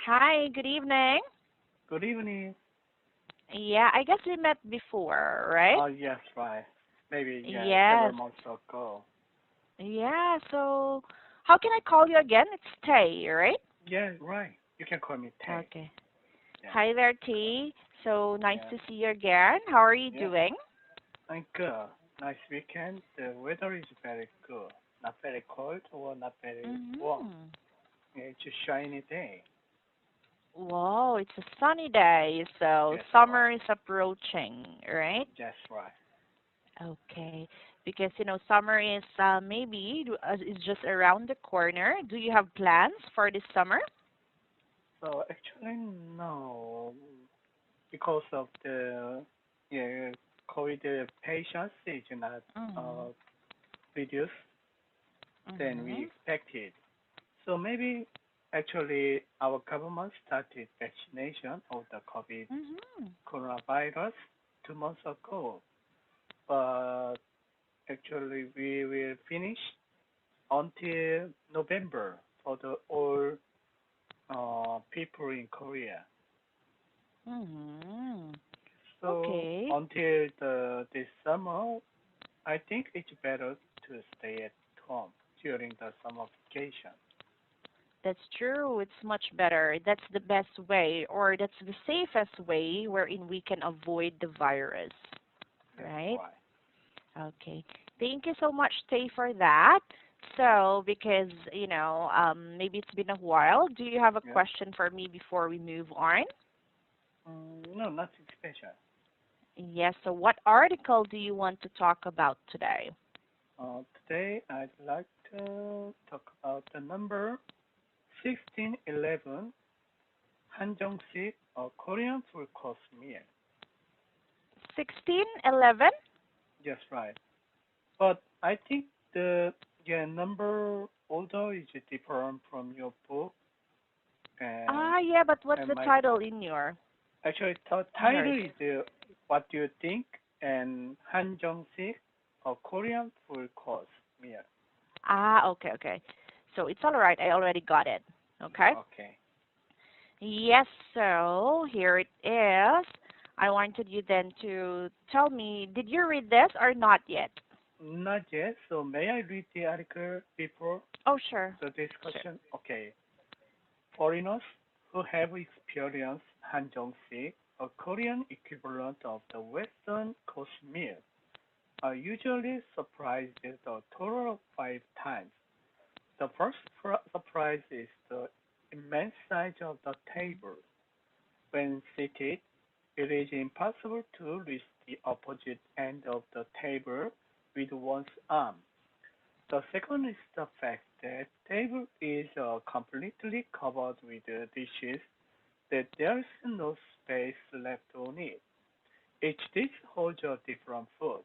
Hi, good evening. Good evening. Yeah, I guess we met before, right? Oh, yes, right. Maybe, yeah, several Yes. months ago. Yeah, so how can I call you again? It's Tay, right? Yeah, right. You can call me Tay. Okay. Yeah, Hi there, T. So nice yeah, to see you again. How are you yeah. doing? I'm good. Nice weekend. The weather is very good. Not very cold or not very warm. Mm-hmm. Yeah, it's a shiny day. Whoa, it's a sunny day, so That's right. summer is approaching, right? That's right. Okay. Because summer is is just around the corner. Do you have plans for this summer? So actually, no, because of the yeah COVID patients is not Mm-hmm. uh, reduced than we Mm-hmm. expected. So maybe actually our government started vaccination of the COVID Mm-hmm. coronavirus 2 months ago, but actually we will finish until November for the all people in Korea. Mm-hmm. So Okay. until the this summer, I think it's better to stay at home during the summer vacation. That's true. It's much better. That's the best way, or that's the safest way wherein we can avoid the virus, That's right? why. Okay. Thank you so much, Tay, for that. Yeah. So, because, maybe it's been a while, do you have a Yeah. question for me before we move on? No, nothing special. Yes. So, what article do you want to talk about today? Today I'd like to talk about the number 1611 hanjung a Korean full course meal. 1611? Yes, right. But I think the number order is different from your book and Ah, yeah, but what's the my title book. in your Actually, the in yours? title is What Do You Think and hanjung a Korean full course meal. Ah, okay, okay. So it's all right. I already got it. Okay. Okay. Yes, so here it is. I wanted you then to tell me, did you read this or not yet? Not yet. So may I read the article before Oh, sure. the Sure. discussion? Okay. Foreigners who have experienced hanjong-sik, a Korean equivalent of the Western course meal, are usually surprised at a total of 5 times. The first surprise is the immense size of the table. When seated, it is impossible to reach the opposite end of the table with one's arm. The second is the fact that table is completely covered with dishes that there is no space left on it. Each dish holds a different food.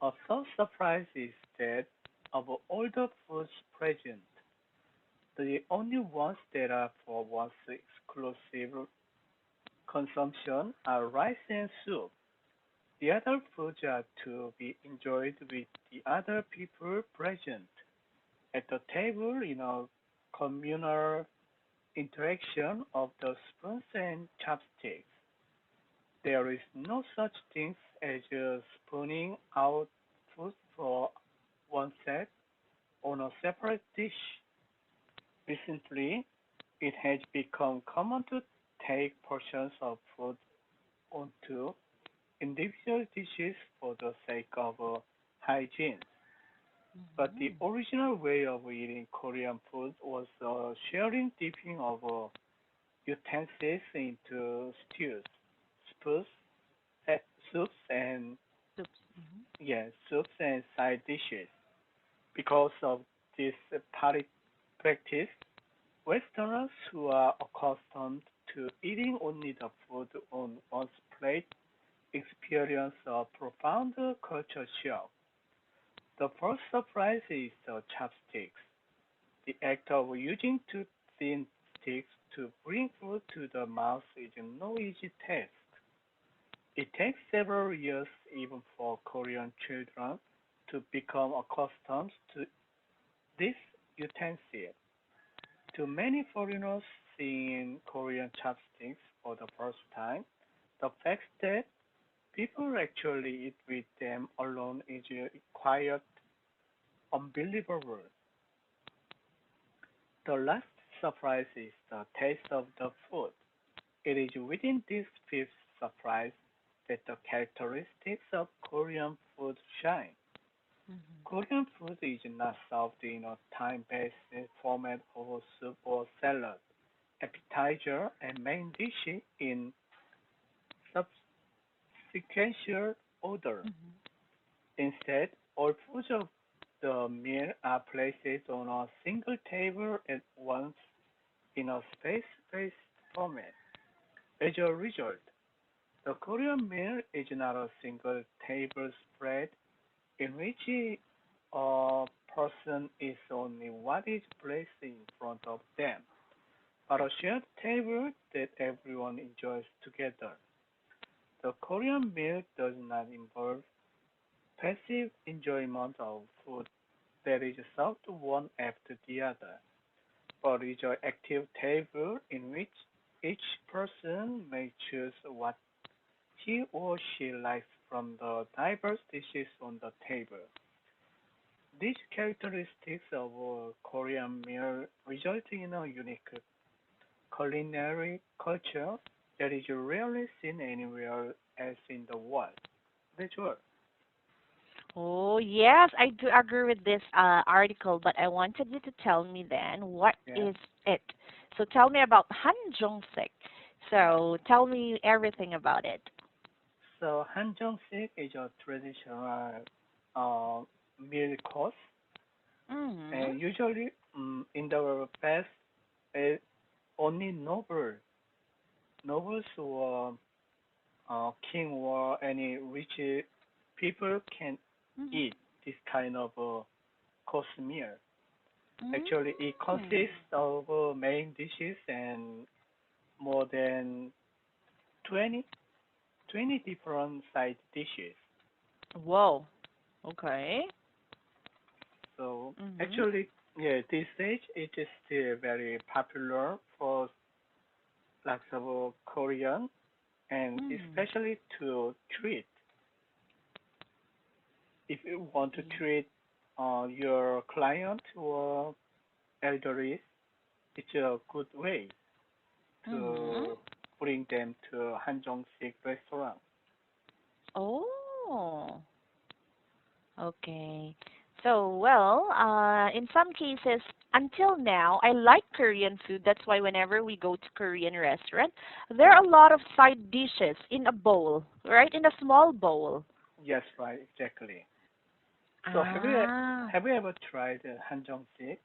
A third surprise is that of all the foods present, the only ones that are for one's exclusive consumption are rice and soup. The other foods are to be enjoyed with the other people present at the table in a communal interaction of the spoons and chopsticks. There is no such thing as spooning out food for oneself on a separate dish. Recently, it has become common to take portions of food onto individual dishes for the sake of hygiene. But the Hmm. original way of eating Korean food was sharing dipping of utensils into stews, soups, eh, soups and Oops. Hmm. soups and side dishes. Because of this party practice, Westerners who are accustomed to eating only the food on one's plate experience a profound culture shock. The first surprise is the chopsticks. The act of using two thin sticks to bring food to the mouth is no easy task. It takes several years even for Korean children to become accustomed to this utensil. To many foreigners seeing Korean chopsticks for the first time, the fact that people actually eat with them alone is quite unbelievable. The last surprise is the taste of the food. It is within this fifth surprise that the characteristics of Korean food shine. Mm-hmm. Korean food is not served in a time-based format of soup or salad, appetizer, and main dish in sequential order. Mm-hmm. Instead, all foods of the meal are placed on a single table at once in a space-based format. As a result, the Korean meal is not a single table spread in which a person is only what is placed in front of them, but a shared table that everyone enjoys together. The Korean meal does not involve passive enjoyment of food that is served one after the other, but is an active table in which each person may choose what he or she likes from the diverse dishes on the table. These characteristics of a Korean meal result in a unique culinary culture that is rarely seen anywhere else in the world. That's all. Oh, yes, I do agree with this article, but I wanted you to tell me then what Yeah, is it? So tell me about hanjung. yeah. So tell me everything about it. So hanjung-sik is a traditional uh, meal course, Mm-hmm. and usually in the past, uh, only nobles or king or any rich people can Mm-hmm. eat this kind of course meal. Actually, it Mm. consists of main dishes and more than 20, 20 different side dishes. Whoa. Okay. So Mm-hmm. actually, yeah, this stage it is still very popular for lots of Korean and Mm. especially to treat. If you want to Yeah. treat your client or elderly, it's a good way Mm-hmm. to bring them to Hanjong-sik restaurant. Oh. Okay. So, well, in some cases, until now, I like Korean food. That's why whenever we go to Korean restaurant, there Yeah. are a lot of side dishes in a bowl, right? In a small bowl. Yes, right, exactly. So Ah. have you ever tried Hanjong-sik?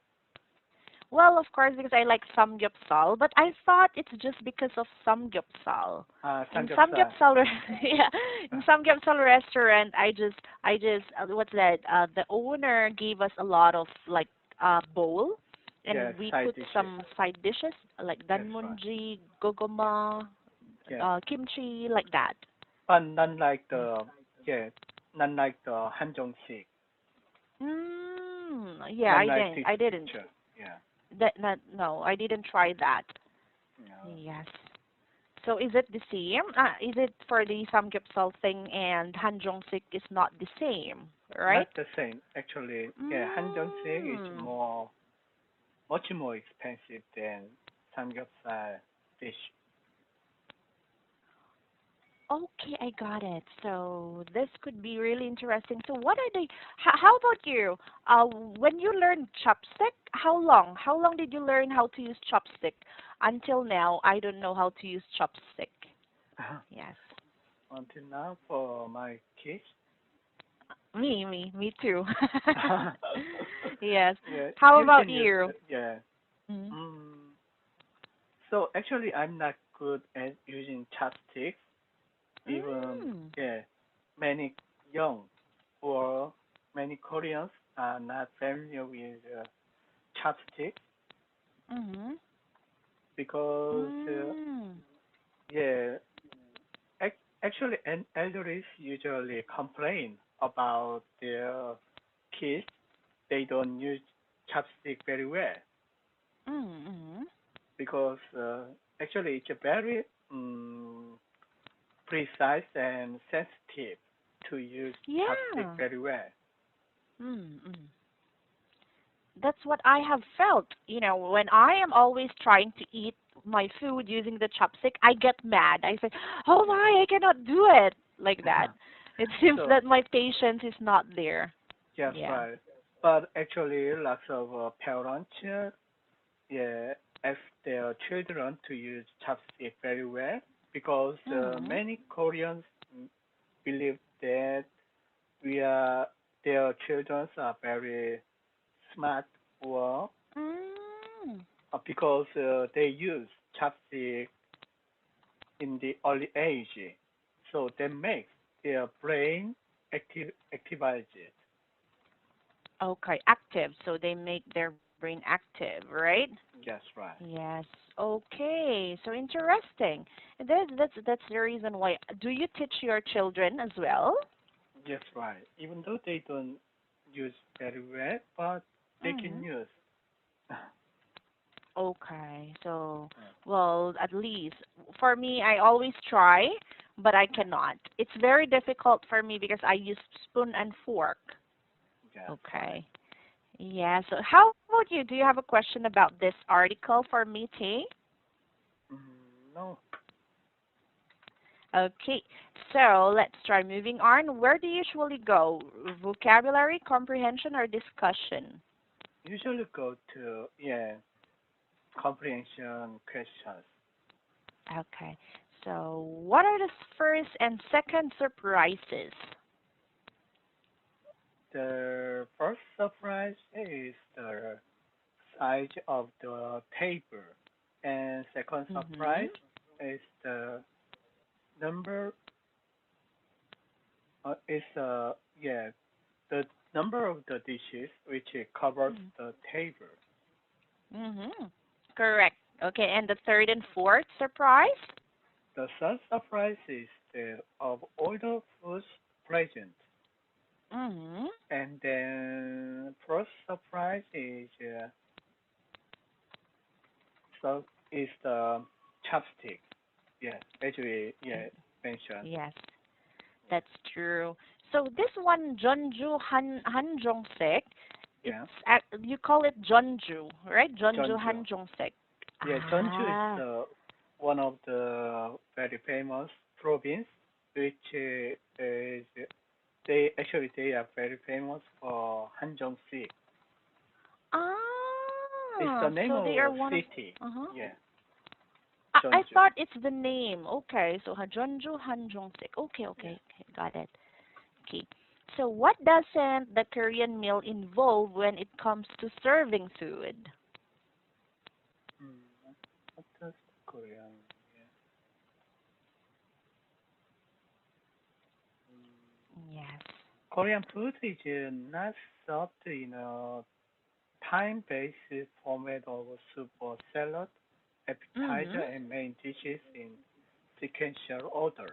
Well, of course, because I like samgyeopsal, but I thought it's just because of samgyeopsal. In Samgyeopsal. samgyeopsal, yeah, in samgyeopsal restaurant, what's that? The owner gave us a lot of like bowl, Yes, and we side put dishes. some side dishes like Yes, right. danmunji, Yeah. gogoma, Yes. kimchi, like that. But none like Yes. the yeah, none like the Hanjong-sik. Yeah, None I like didn't. this I didn't. picture. Yeah. No, I didn't try that. No. Yes. So is it the same? Is it for the samgyeopsal thing and hanjong-sik is not the same, right? Not the same. Actually, yeah, Hanjong-sik is Mm. much more expensive than samgyeopsal dish. Okay, I got it. So this could be really interesting. So what are they? How about you? When you learned chopstick, how long? How long did you learn how to use chopstick? Until now, I don't know how to use chopstick. Yes. Until now, for my kids, Me too. Yes. yeah, How you about can use you? yeah. Mm. Mm, so actually, I'm not good at using chopsticks. Even Mm. yeah, many young or many Koreans are not familiar with chopsticks Mhm. because Mm. yeah, actually, elders usually complain about their kids. They don't use chopstick very well. Mm-hmm. because actually it's a very um, precise and sensitive to use chopstick Yeah. very well. Mm-hmm. That's what I have felt. When I am always trying to eat my food using the chopstick, I get mad. I say, "Oh Yeah. my, I cannot do it," like that. It seems So that my patience is not there. yes, Yeah. right. But actually, lots of parents, yeah, ask their children to use chopstick very well because Mm-hmm. many Koreans believe that we are their children are very smart or Mm. because they use chopstick in the early age, so that makes their brain activated. Okay, active. So they make their brain active, right? Yes, right. Yes. Okay. So interesting. That's the reason why. Do you teach your children as well? Yes, right. Even though they don't use very well, but they can Mm-hmm. use. Okay. So, Yeah, well, at least for me, I always try, but I yeah, cannot. It's very difficult for me because I use spoon and fork. yes, right. Okay. Yeah. So, how about you? Do you have a question about this article for me, Tay? No, Okay. So, let's try moving on. Where do you usually go? Vocabulary, comprehension, or discussion? usually go to comprehension questions. Okay. So, what are the first and second surprises? The first surprise is the size of the table, and second Mm-hmm. surprise is the number. Is the number of the dishes which covers the table. Mm-hmm. Correct. Okay, and the third and fourth surprise? The third surprise is the of all the foods present, Mm-hmm. and then first surprise so is the chopstick. Yes, as we mentioned. Yes, that's true. So this one, Jeonju Hanjung Sek, Yeah, you call it Jeonju, right? Jeonju Jeonju. Hanjung Sek. Yeah, Jeonju is Ah, one of the very famous province, which is they are very famous for hanjung. It's the ah. name So of they are a one of. city. Uh-huh. Yeah, I Jeonju. thought it's the name. Okay, so Jeonju Hanjung Sek. Okay, Yeah. okay, okay, got it. Okay. So what doesn't the Korean meal involve when it comes to serving food? Mm, what does Korean? Yeah. Mm, Yes. Korean food is not served in a time-based format of soup or salad, appetizer, Mhm. and main dishes in sequential order.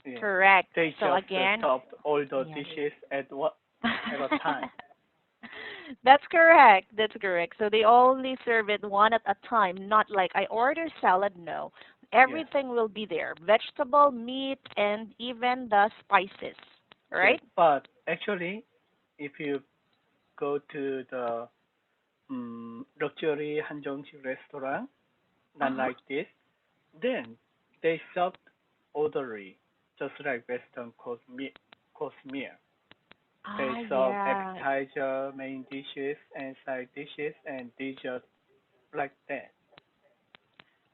Yeah. Correct. They So just again, served all the yes. dishes at a time. That's correct. That's correct. So they only serve it one at a time, not like I order salad. No. Yes. Everything will be there. Vegetable, meat, and even the spices. Yes. Right? But actually, if you go to the luxury 한정식 restaurant, not Uh-huh. like this, then they served orderly, just like Western course meal. They Ah, serve yeah. appetizer, main dishes, and side dishes, and dessert like that.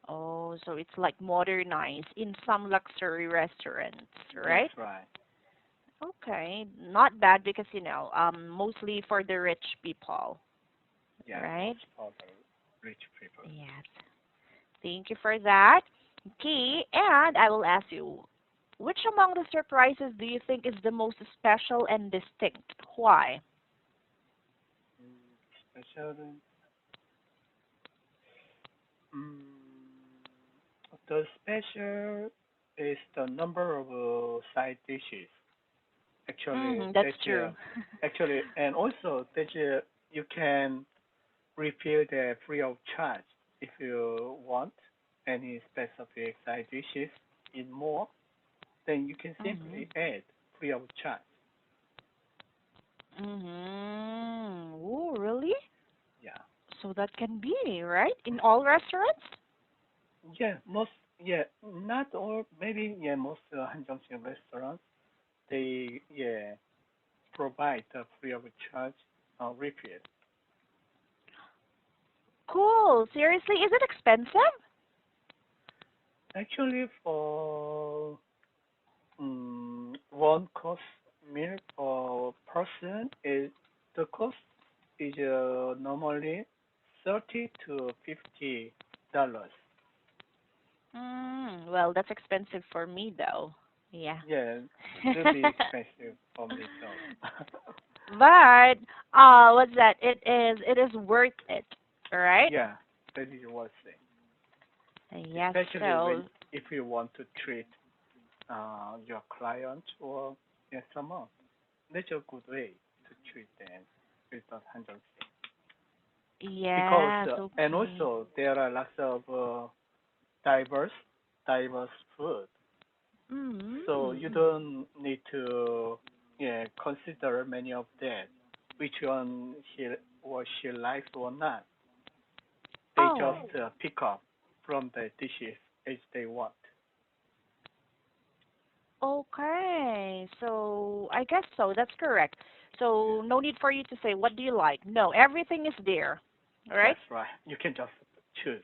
Oh, so it's like modernized in some luxury restaurants, Yes, right? right. Okay, not bad because mostly for the rich people, Yeah, right? most for the rich people. Yes. Thank you for that. Okay, and I will ask you, which among the surprises do you think is the most special and distinct? Why? Special. Mm, the special is the number of side dishes. Actually, That's that's true. actually, and also that you can refill that free of charge. If you want any specific side dishes in more, then you can Mhm. simply add free of charge. Mhm. Oh, really? Yeah. So that can be, right? In all restaurants? Yeah, not all, maybe, most 한정식 restaurants, they, provide the free of charge refill. Cool. Seriously, is it expensive? Actually, for one course meal per person, the cost is normally $30 to $50. Well, that's expensive for me though. Yeah. Yeah, it'll be expensive for me too. But what's that? It is worth it, right? Yeah, that is worth it. Yes. Especially when So if you want to treat your client or someone. That's a good way to treat them with that handle thing. Because yes. and Okay. also there are lots of diverse diverse food, so you Mm. don't need to consider many of that, which one he or she likes or not. They Oh. just pick up from the dishes as they want. Okay. So I guess so. That's correct. So no need for you to say what do you like. No, everything is there. All right? That's right. You can just choose.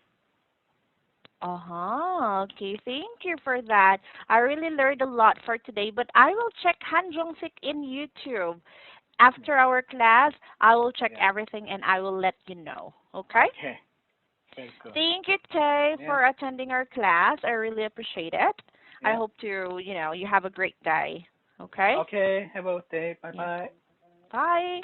Uh-huh. Okay, thank you for that. I really learned a lot for today, but I will check hanjung Sik in YouTube. Yeah. After our class, I will check Yeah. everything and I will let you know. Okay? Okay. Very good. Thank you, Tay, Yeah. for attending our class. I really appreciate it. I Yeah. hope you have a great day. Okay? Okay. Have a good day. Bye Yeah. bye. Bye.